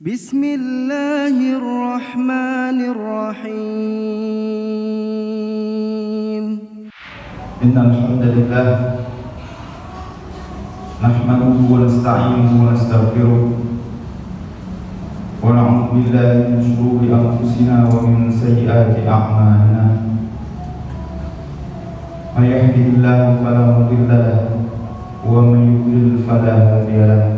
Bismillahirrahmanirrahim. Innal hamdalillah nahmaduhu wa nasta'inuhu wa nastaghfiruh wa na'udzu billahi min shururi anfusina wa min sayyiati a'malina. May yahdihillahu fala mudilla lahu wa may yudlil fala hadiya lahu.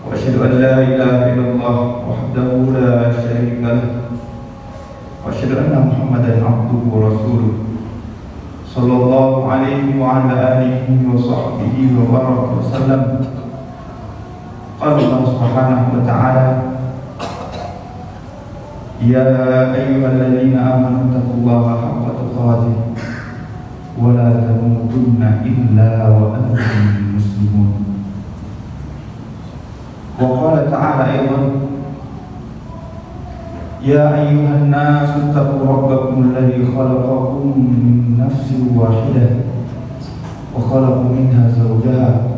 Wa asyhadu an la ilaha illallah wahdahu la syarika lahu wa asyhadu anna Muhammadan 'abduhu wa rasuluh sallallahu alaihi wa ala alihi wa sahbihi wa baraka wa sallam. Qala Allah subhanahu wa ta'ala, ya ayyuhalladzina amanu taqullaha haqqa tuqatih wa la tamutunna illa wa antum muslimun. Wa qala ta'ala aydan, ya ayyuhan nasu taqu rabbakum alladhi khalaqakum min nafsin wahidah wa khalaqa minha zawjaha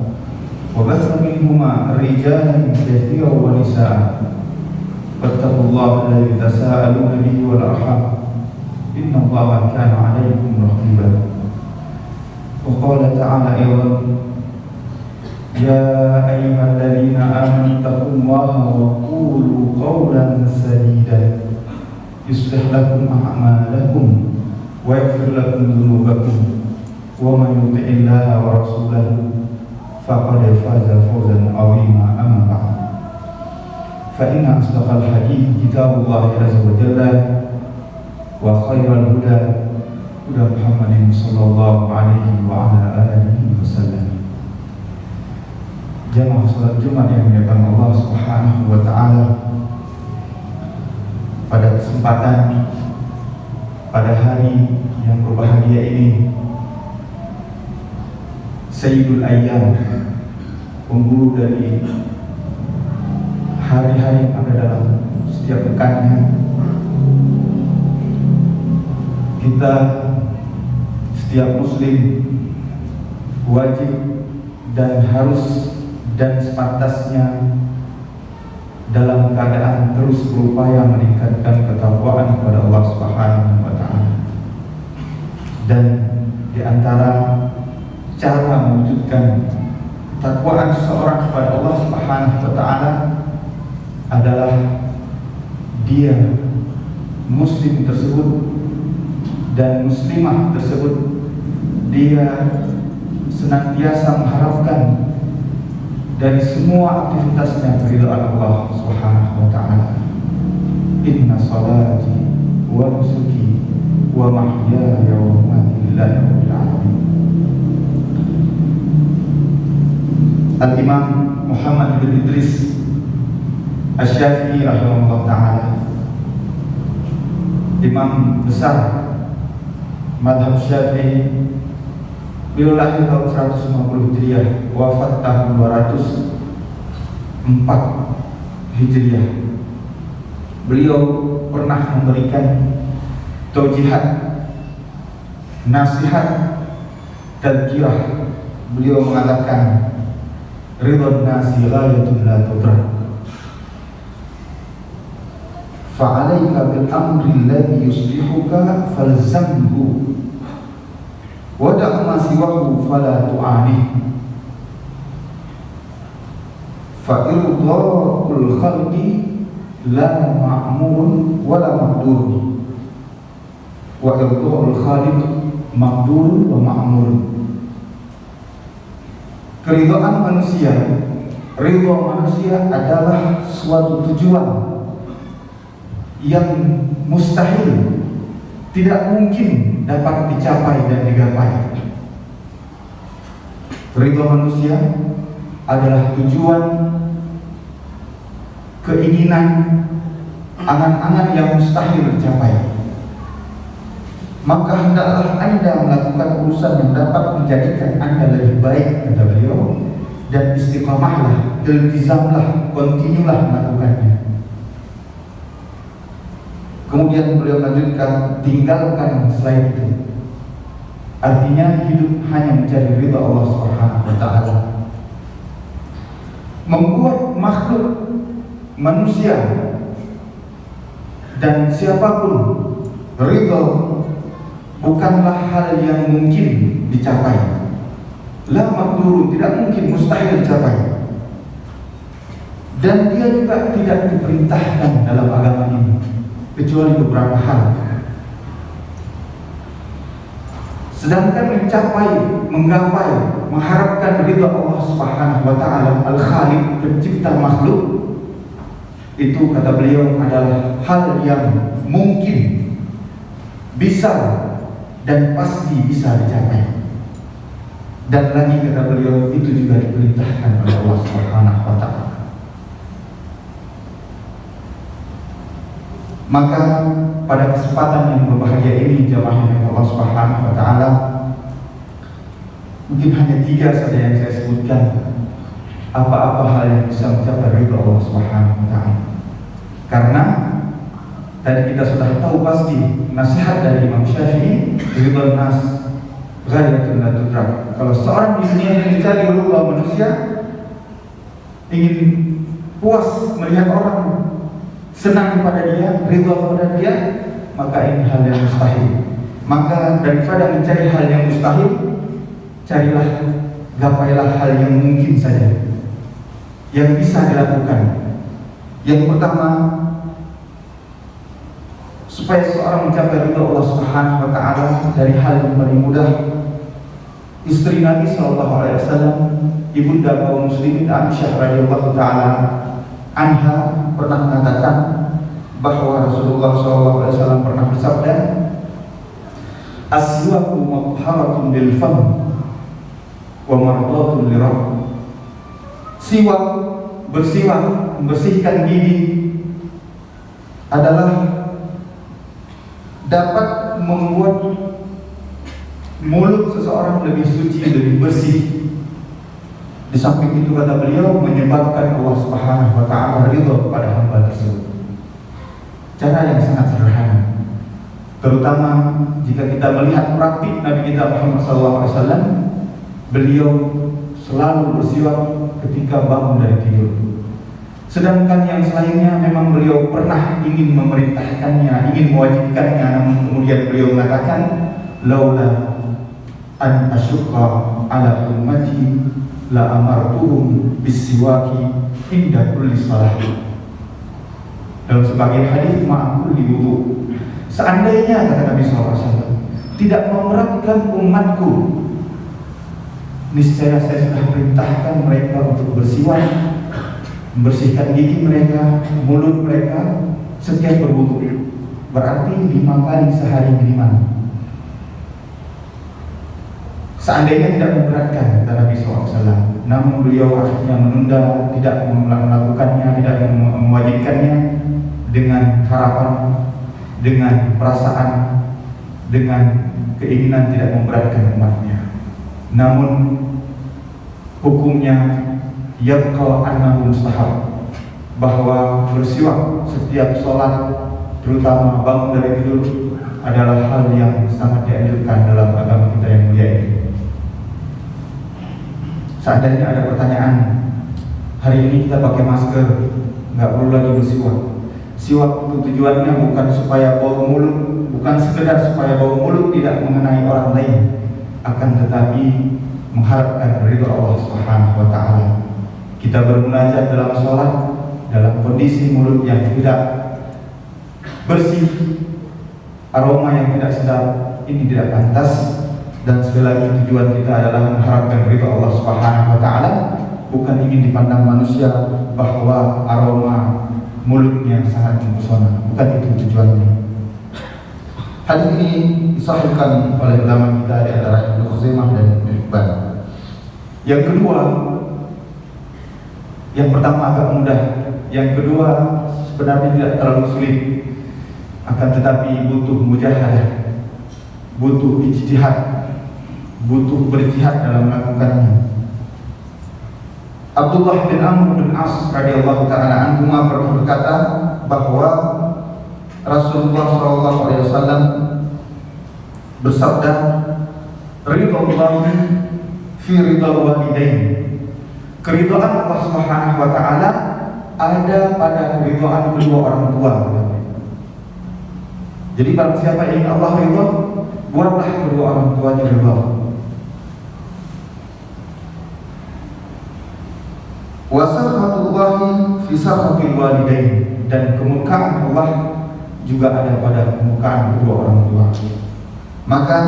wa batha minhuma rijalan katsiran wa nisaa wattaqullaha alladhi tasaaluna bihi wal arham innallaha kana 'alaykum raqiba. Wa qala ta'ala aydan, ya ayyuhalladzina amanu taqullaha wa qulu qawlan sadida yuslih lakum a'malakum wa yaghfir lakum dhunubakum wa man yuti'illaha wa rasulahu faqad faza fawzan 'azima. Amma ba'd, fa inna asdaqal hadits kitabullah azza wa jalla wa khairal huda huda Muhammadin sallallahu alaihi wa ala alihi wasallam. Jamaah salat Jumat yang dimuliakan Allah Subhanahu wa taala, pada kesempatan pada hari yang berbahagia ini, Sayyidul Ayyam, penghulu dari hari-hari yang ada dalam setiap pekannya, kita setiap muslim wajib dan harus dan sepantasnya dalam keadaan terus berupaya meningkatkan ketakwaan kepada Allah Subhanahu wa taala. Dan di antara cara mewujudkan ketakwaan seseorang kepada Allah Subhanahu wa taala adalah dia muslim tersebut dan muslimah tersebut dia senantiasa mengharapkan dari semua aktivitasnya keridhaan Allah Subhanahu wa taala. Inna salati wa nusuki wa mahyaya wa mamati lillahi rabbil alamin. Al-Imam Muhammad bin Idris Asy-Syafi'i rahimahullah taala, imam besar mazhab Syafi'i, beliau lahir tahun 150 Hijriah, wafat tahun 204 Hijriah. Beliau pernah memberikan taujihat, nasihat, tadzkirah. Beliau mengatakan, ridwan nasi ghayatun la tudrak, fa'alaika bil amri alladhi yuslihuka falzamhu wada' ma siwahu fala tu'ani, fa irda'ul khalqi la ma'murun wa la maqdur, wa irda'ul khaliq maqdur wa ma'mur. Keridhaan manusia, ridha manusia adalah suatu tujuan yang mustahil, tidak mungkin dapat dicapai dan digapai. Ridha manusia adalah tujuan, keinginan, angan-angan yang mustahil tercapai. Maka hendaklah Anda melakukan urusan yang dapat menjadikan Anda lebih baik, kata beliau, dan istiqamahlah, iltizamlah, kontinulah melakukannya. Kemudian beliau lanjutkan, tinggalkan selain itu. Artinya hidup hanya mencari ridha Allah Subhanahu wa taala. Membuat makhluk manusia dan siapapun, ridho bukanlah hal yang mungkin dicapai. La maqdurun, tidak mungkin, mustahil dicapai. Dan dia juga tidak diperintahkan dalam agama ini kecuali beberapa hal. Sedangkan menggapai, mengharapkan ridha Allah Subhanahu wa taala, Al-Khaliq, pencipta makhluk, itu kata beliau adalah hal yang mungkin, bisa dan pasti bisa dicapai. Dan lagi kata beliau, itu juga diperintahkan oleh Allah Subhanahu wa taala. Maka pada kesempatan yang berbahagia ini, jamaah yang Allah Subhanahu wa taala, mungkin hanya 3 saja yang saya sebutkan apa-apa hal yang bisa mencapai ridha Allah Subhanahu wa taala. Karena tadi kita sudah tahu pasti nasihat dari Imam Syafi'i, ridha nas ghayatun la tudrak. Kalau seorang di dunia yang mencari ridha manusia, ingin puas melihat orang senang kepada dia, ridha kepada dia, maka ini hal yang mustahil. Maka daripada mencari hal yang mustahil, carilah, gapailah hal yang mungkin saja, yang bisa dilakukan. Yang pertama, supaya seorang mencapai ridha Allah Subhanahu wa taala, dari hal yang paling mudah, istri Nabi sallallahu alaihi wasallam, ibunda kaum muslimin Aisyah radhiyallahu taala anha pernah mengatakan bahwa Rasulullah sallallahu alaihi wasallam pernah bersabda, "Aswaku mutharatun bil fam wa mardatun lirabb." Siwak, bersiwak, membersihkan gigi adalah dapat membuat mulut seseorang lebih suci, lebih bersih. Di samping itu kata beliau, menyebabkan Allah Subhanahu wa taala ridha kepada hamba tersebut. Cara yang sangat sederhana. Terutama jika kita melihat praktik Nabi kita Muhammad SAW, beliau selalu bersiwak ketika bangun dari tidur. Sedangkan yang selainnya memang beliau pernah ingin memerintahkannya, ingin mewajibkannya, namun kemudian beliau mengatakan, laula an asyqa ala ummati la amartuhum bisiwaki inda kulli salat. Dalam sebagian hadis, ma'akul li wudu, seandainya kata Nabi SAW tidak memberatkan umatku, niscaya saya sudah perintahkan mereka untuk bersiwak, membersihkan gigi mereka, mulut mereka setiap berwudu. Berarti 5 kali sehari minimal. Seandainya tidak memberatkan, kata Nabi SAW, namun beliau akhirnya menunda, tidak melakukannya, tidak mewajibkannya, dengan harapan, dengan perasaan, dengan keinginan tidak memberatkan umatnya. Namun hukumnya yabqa annahu mustahab, bahwa bersiwak setiap sholat, terutama bangun dari tidur, adalah hal yang sangat dianjurkan dalam agama kita yang mulia ini. Seandainya ada pertanyaan, hari ini kita pakai masker, nggak perlu lagi bersiwak. Siwak itu tujuannya bukan supaya bau mulut, bukan sekedar supaya bau mulut tidak mengenai orang lain, akan tetapi mengharapkan ridha Allah Subhanahu wa taala. Kita bermunajat dalam sholat dalam kondisi mulut yang tidak bersih, aroma yang tidak sedap, ini tidak pantas. Dan sekali lagi tujuan kita adalah mengharapkan ridha Allah Subhanahu wa taala, bukan ingin dipandang manusia bahwa aroma mulutnya sangat mempesona, bukan itu tujuannya. Hadis ini disahihkan oleh ulama kita di antara Ibnu Khuzaimah dan Ibnu Hibban. Yang kedua, yang pertama agak mudah, yang kedua sebenarnya tidak terlalu sulit, akan tetapi butuh mujahadah, butuh ijtihad, butuh berjihad dalam melakukannya. Abdullah bin Amr bin As radhiyallahu taala anhu pernah berkata bahwa Rasulullah SAW bersabda, ridha fi ridha walidain, keridhaan Allah Subhanahu wa taala ada pada keridhaan kedua orang tua. Jadi barang siapa ingin Allah ridha, buatlah kedua orang tuanya ridha. Wa sakhatullahi fi sakhatil walidain, dan kemurkaan Allah juga ada pada kemurkaan kedua orang tua. Maka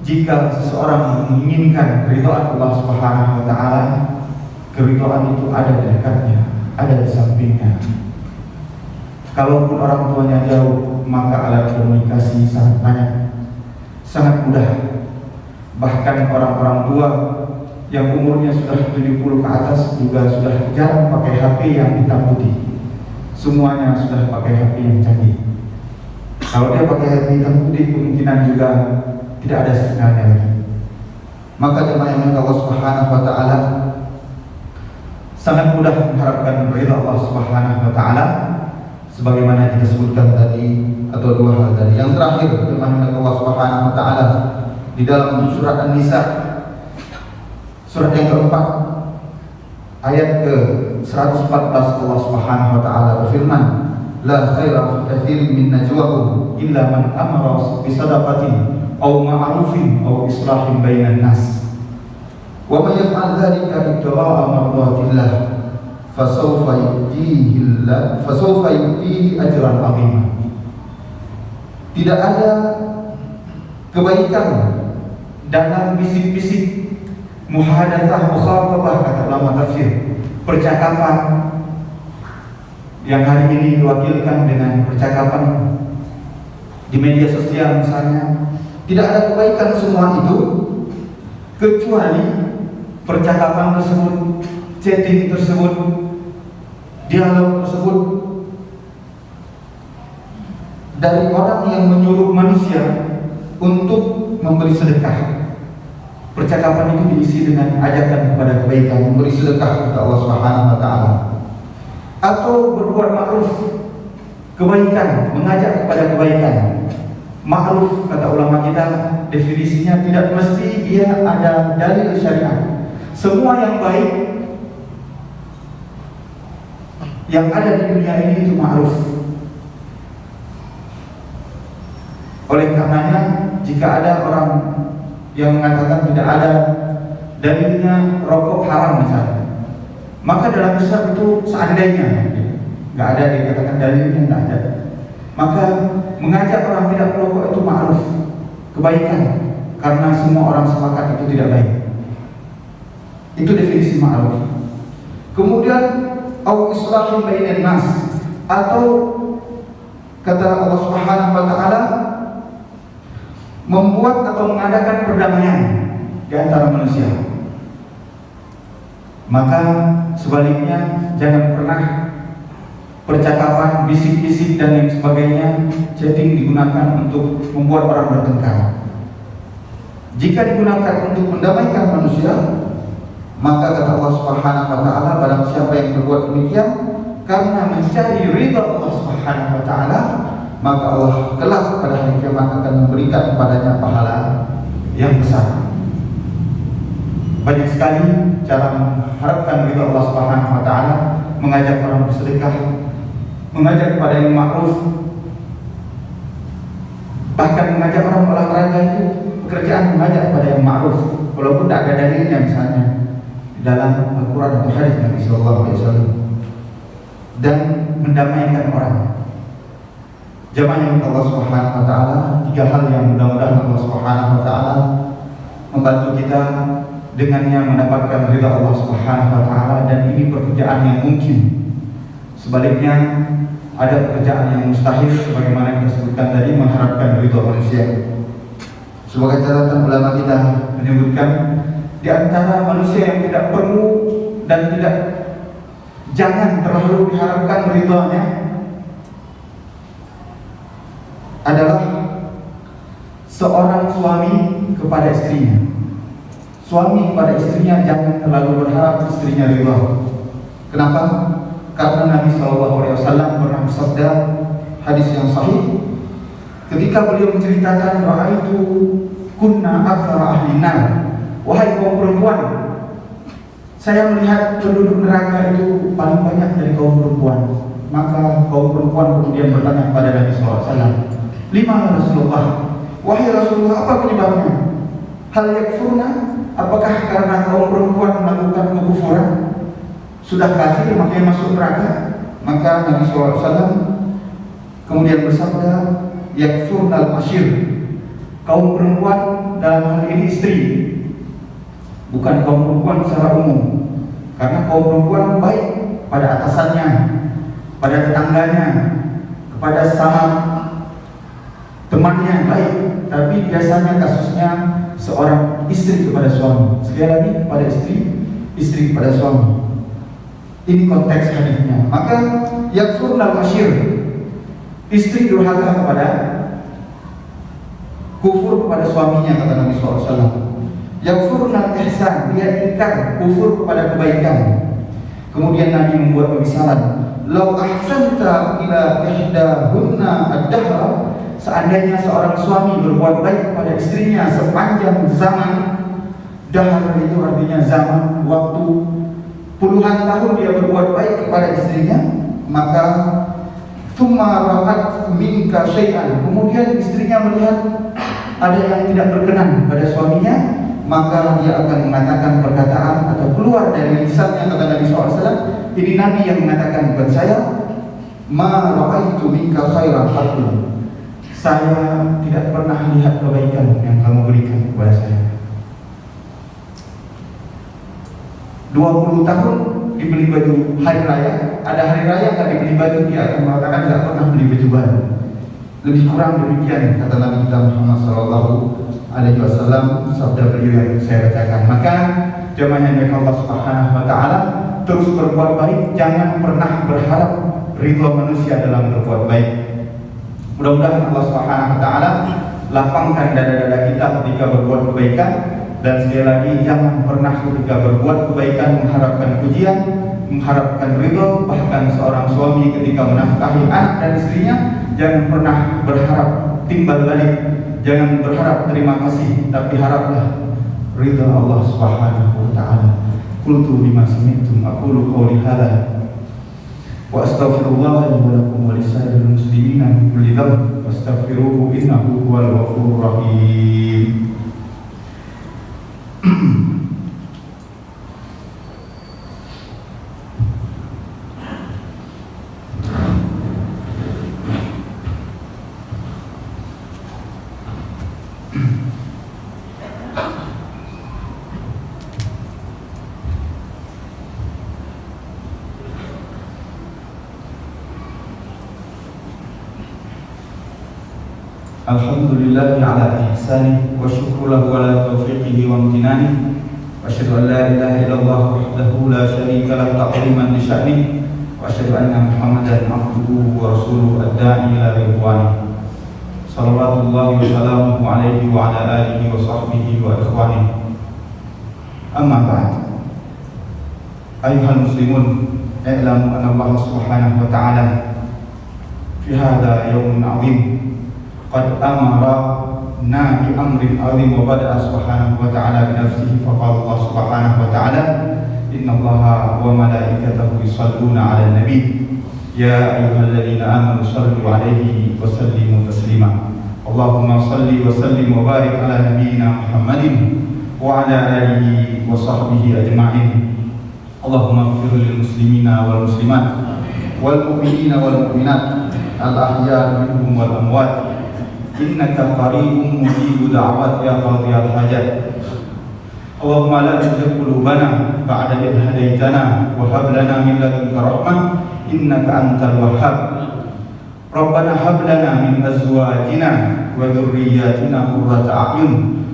jika seseorang menginginkan keridhaan Allah Subhanahu wa taala, keridhaan itu ada di dekatnya, ada di sampingnya. Kalaupun orang tuanya jauh, maka alat komunikasi sangat banyak, sangat mudah. Bahkan orang-orang tua yang umurnya sudah 70 ke atas juga sudah jarang pakai HP yang hitam putih. Semuanya sudah pakai HP yang canggih. Kalau dia pakai HP hitam putih, kemungkinan juga tidak ada sinyalnya lagi. Maka jemaah yang Allah Subhanahu wa taala sangat mudah mengharapkan ridha Allah Subhanahu wa taala, sebagaimana kita sebutkan tadi, atau dua hal tadi. Yang terakhir, firman Allah Subhanahu wa taala di dalam surat An-Nisa, surat yang keempat, ayat ke-114, Allah Subhanahu wa taala berfirman, la khaira fi katsirin min najwahum illa man amara bi sadaqatin aw ma'rufin aw islahin bainan nas. Wa may yaf'al dzalika ibtigha'a mardatillah fasawfa yutihi ajran 'azima. Tidak ada kebaikan dalam bisik-bisik muhadatsah, mukhatabah, kata ulama tafsir, percakapan yang hari ini diwakilkan dengan percakapan di media sosial misalnya. Tidak ada kebaikan semua itu kecuali percakapan tersebut, chatting tersebut, dialog tersebut dari orang yang menyuruh manusia untuk memberi sedekah. Percakapan itu diisi dengan ajakan kepada kebaikan, memberi sedekah kepada Allah Subhanahu wa taala, atau berbuat ma'ruf, kebaikan, mengajak kepada kebaikan. Ma'ruf, kata ulama kita, definisinya tidak mesti dia ada dalil syariat. Semua yang baik yang ada di dunia ini itu ma'ruf. Oleh karenanya, jika ada orang yang mengatakan tidak ada dalilnya rokok haram misalnya, maka dalam Islam itu seandainya nggak ada dikatakan dalilnya, nggak ada, maka mengajak orang tidak merokok itu ma'ruf, kebaikan, karena semua orang sepakat itu tidak baik. Itu definisi ma'ruf. Kemudian au islahin bainan nas, atau kata Allah Subhanahu wa taala, membuat atau mengadakan perdamaian di antara manusia. Maka sebaliknya, jangan pernah percakapan, bisik-bisik dan lain sebagainya, chatting digunakan untuk membuat orang bertengkar. Jika digunakan untuk mendamaikan manusia, maka kata Allah Subhanahu wa taala, barang siapa yang berbuat demikian karena mencari ridha Allah Subhanahu wa taala, maka Allah kelak pada hari kiamat akan memberikan kepadanya pahala yang besar. Banyak sekali cara mengharapkan ridha Allah Subhanahu wa taala, mengajak orang bersedekah, mengajak kepada yang ma'ruf, bahkan mengajak orang olahraga. Itu pekerjaan mengajak kepada yang ma'ruf, walaupun tidak ada dalilnya, misalnya dalam Al-Quran atau hadis Nabi Sallallahu Alaihi Wasallam, dan mendamaikan orang. Jamaah yang Allah Subhanahu wa taala, tiga hal yang mudah-mudahan Allah Subhanahu wa taala membantu kita dengannya mendapatkan ridha Allah Subhanahu wa taala, dan ini pekerjaan yang mungkin. Sebaliknya ada pekerjaan yang mustahil, sebagaimana kita sebutkan tadi, mengharapkan ridha manusia. Sebagai catatan ulama kita menyebutkan, di antara manusia yang tidak perlu dan jangan terlalu diharapkan ridhanya adalah seorang suami kepada istrinya. Suami kepada istrinya jangan terlalu berharap istrinya ridha. Kenapa? Karena Nabi SAW pernah bersabda, hadis yang sahih, ketika beliau menceritakan, ra'aitu kunna aktsara ahli nar, wahai kaum perempuan, Saya melihat penduduk neraka itu paling banyak dari kaum perempuan. Maka kaum perempuan kemudian bertanya kepada Nabi SAW, "Lima ya Rasulullah?" Wahai Rasulullah, apa penyebabnya? Hal yakfurna? Apakah karena kaum perempuan melakukan kekufuran? Sudah kafir makanya masuk neraka? Maka Nabi SAW kemudian bersabda, yakfurnal ashir. Kaum perempuan dalam hal ini istri, bukan kaum perempuan secara umum. Karena kaum perempuan baik pada atasannya, pada tetangganya, kepada sama temannya baik. Tapi biasanya kasusnya seorang istri kepada suami. Sekali lagi, kepada istri kepada suami. Ini konteks hadisnya. Maka yakfurnal ashir, istri durhaka kepada, kufur kepada suaminya, kata Nabi SAW. Yakfurnal ihsan, dia ingkar, kufur kepada kebaikan. Kemudian Nabi membuat pemisalan, lau ahsanta ila ihdahunna ad-dahra, seandainya seorang suami berbuat baik kepada istrinya sepanjang zaman. Dahar itu artinya zaman, waktu. Puluhan tahun dia berbuat baik kepada istrinya, maka thumma ra'at minka syai'an, kemudian istrinya melihat ada yang tidak berkenan pada suaminya, maka dia akan mengatakan perkataan atau keluar dari lisannya, kata Nabi SAW. Ini Nabi yang mengatakan, bukan saya, ma ra'aitu minka khairan qattu, saya tidak pernah lihat kebaikan yang kamu berikan kepada saya. 20 tahun dibeli baju hari raya, ada hari raya nggak dibeli baju, dia akan mengatakan nggak pernah beli baju baru. Lebih kurang demikian kata Nabi kita Muhammad SAW, sabda beliau yang saya bacakan. Maka jamaah yang dirahmati Allah Subhanahu Wa Taala, terus berbuat baik, jangan pernah berharap ridho manusia dalam berbuat baik. Mudah-mudahan Allah Subhanahu Wa Taala lapangkan dada-dada kita ketika berbuat kebaikan. Dan sekali lagi, jangan pernah ketika berbuat kebaikan mengharapkan pujian, mengharapkan ridho. Bahkan seorang suami ketika menafkahi anak dan istrinya, jangan pernah berharap timbal balik, jangan berharap terima kasih, tapi haraplah ridho Allah Subhanahu Wa Taala. Qultu bima sami'tum aqulu qawli hadza wa astaghfirullah li wa lakum wa lisairil muslimina min kulli dhanb fastaghfiruhu innahu huwal ghafurur rahim. Alhamdulillah ala ihsanih wa syukru lahu ala taufiqihi wa amtinani wa asyhadu an la ilaha illallah wahdahu la syarika lahu ta'ziman li sya'nih wa asyhadu anna Muhammadan abduhu wa rasuluhu ad-da'i ila ridwanih. Salawatullahi wa salamuhu alaihi wa ala alihi wa sahbihi wa ikhwanih. Amma ba'd. Ayuhal muslimun, i'lamu anna Allah Subhanahu wa ta'ala fi hadha yawmun 'azim qad amarna bi amrin 'azim wa bada'a subhanahu wa ta'ala bi nafsihi faqala Allah subhanahu wa ta'ala innallaha wa malaikatahu yusholluna 'alan nabi ya ayyuhalladzina amanu shallu 'alaihi wa sallimu taslima. Allahumma shalli wa sallim wa barik ala nabiyyina Muhammadin wa ala alihi wa sahbihi ajma'in. Allahumma ighfir lil muslimina wal muslimat wal mu'minina wal mu'minat al ahya minhum wal amwat innaka qaribun mujibu da'wat ya qadhiyal hajat. Allahumma la tuzigh qulubana ba'da idh hadaitana wa hab lana min ladunka rahmah innaka antal wahhab. Rabbana hab lana min azwajina wa dhurriyyatina qurrata a'yun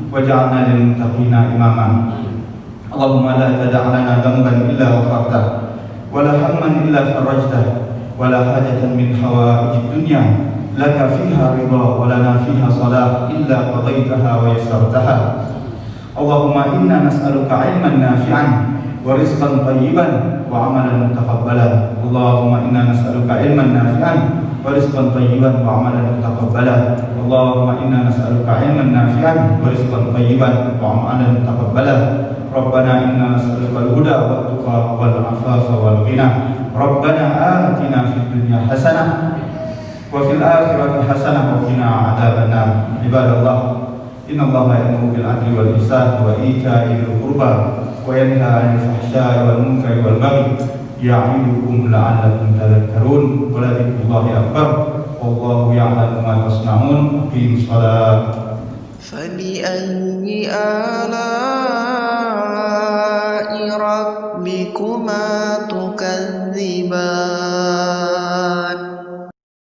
waj'alna lil muttaqina imama. Allahumma la tada' lana dhanban illa ghafartah wa la hamman illa farajtah wa la hajatan min hawaijid dunya laka fiha ridha wa lana fiha salah illa qadaitaha wa yassartaha. Allahumma inna nas'aluka ilman nafi'an wa rizqan tayyiban wa amalan mutaqabbala. Allahumma inna nas'aluka ilman nafi'an wa rizqan tayyiban wa amalan mutaqabbala. Allahumma inna nas'aluka ilman nafi'an wa rizqan tayyiban wa amalan mutaqabbala. ربنا إنا نسألك الهدى والتقى والعفاف والغنى ربنا آتنا في الدنيا حسنة وفي الآخرة حسنة وقنا عذاب النار. عباد الله إن الله يأمر بالعدل والإحسان وإيتاء ذي القربى وينهى عن الفحشاء والمنكر والبغي يعظكم لعلكم تذكرون ولذكر الله أكبر والله يعلم ما تصنعون. أقيموا الصلاة. فبأي آلاء ربكما تكذبان